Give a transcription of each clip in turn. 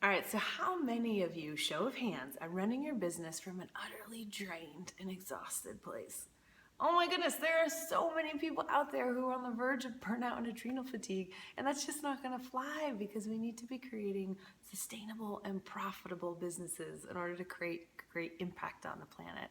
All right, so how many of you, show of hands, are running your business from an utterly drained and exhausted place? Oh my goodness, there are so many people out there who are on the verge of burnout and adrenal fatigue, and that's just not gonna fly because we need to be creating sustainable and profitable businesses in order to create great impact on the planet.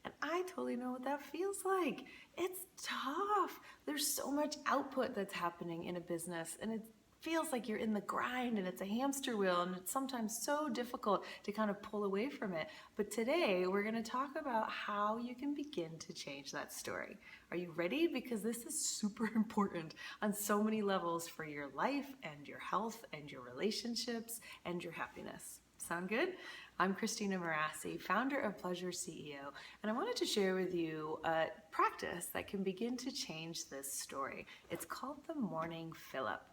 And I totally know what that feels like. It's tough. There's so much output that's happening in a business, and it feels like you're in the grind and it's a hamster wheel, and it's sometimes so difficult to kind of pull away from it. But today we're going to talk about how you can begin to change that story. Are you ready? Because this is super important on so many levels for your life and your health and your relationships and your happiness. Sound good? I'm Christina Marassi, founder of PleasureCEO, and I wanted to share with you a practice that can begin to change this story. It's called the morning fill-up.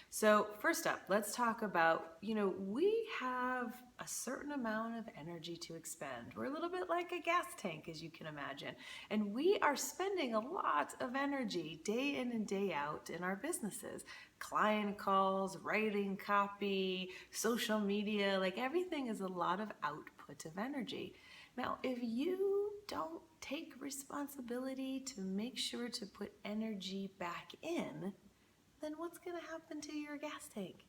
So first up, let's talk about, we have a certain amount of energy to expend. We're a little bit like a gas tank, as you can imagine. And we are spending a lot of energy day in and day out in our businesses. Client calls, writing copy, social media, like everything is a lot of output of energy. Now, if you don't take responsibility to make sure to put energy back in, then what's going to happen to your gas tank?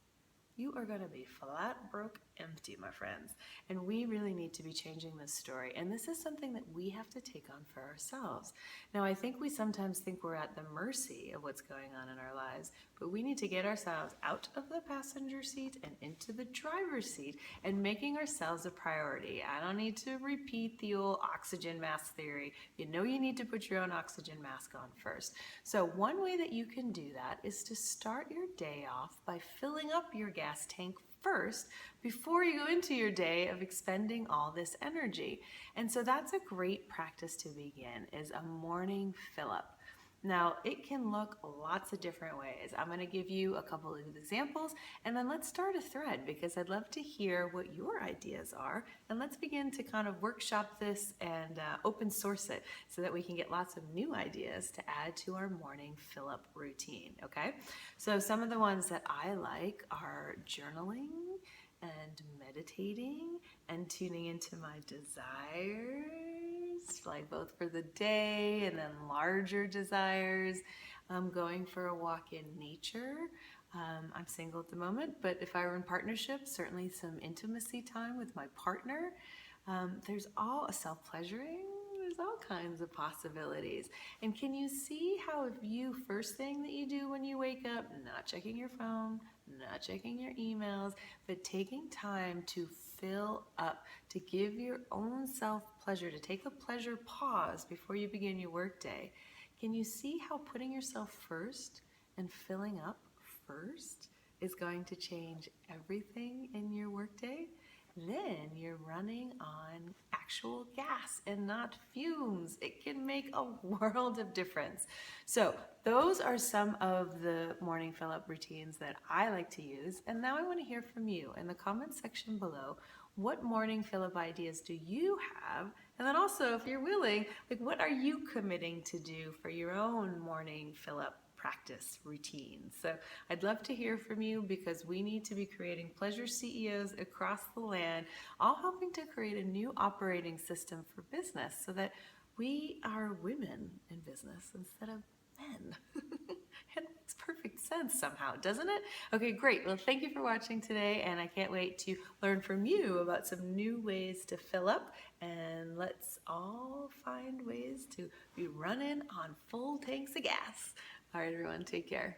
You are going to be flat broke empty, my friends. And we really need to be changing this story. And this is something that we have to take on for ourselves. Now, I think we sometimes think we're at the mercy of what's going on in our lives, but we need to get ourselves out of the passenger seat and into the driver's seat and making ourselves a priority. I don't need to repeat the old oxygen mask theory. You need to put your own oxygen mask on first. So one way that you can do that is to start your day off by filling up your gas tank first before you go into your day of expending all this energy. And so that's a great practice to begin, is a morning fill up. Now, it can look lots of different ways. I'm going to give you a couple of examples, and then let's start a thread because I'd love to hear what your ideas are, and let's begin to kind of workshop this and open source it so that we can get lots of new ideas to add to our morning fill-up routine, okay? So some of the ones that I like are journaling and meditating and tuning into my desires, like both for the day and then larger desires. Going for a walk in nature. I'm single at the moment, but if I were in partnership, certainly some intimacy time with my partner. There's all a self-pleasuring. There's all kinds of possibilities. And can you see how if you, first thing that you do when you wake up, not checking your phone, not checking your emails, but taking time to fill up, to give your own self pleasure, to take a pleasure pause before you begin your workday. Can you see how putting yourself first and filling up first is going to change everything in your workday? Then you're running on actual gas and not fumes. It can make a world of difference. So those are some of the morning fill-up routines that I like to use. And now I want to hear from you in the comments section below. What morning fill-up ideas do you have? And then also, if you're willing, what are you committing to do for your own morning fill-up practice routine? So I'd love to hear from you because we need to be creating pleasure CEOs across the land, all helping to create a new operating system for business so that we are women in business instead of men. It makes perfect sense somehow, doesn't it? Okay, great. Well, thank you for watching today, and I can't wait to learn from you about some new ways to fill up, and let's all find ways to be running on full tanks of gas. All right, everyone, take care.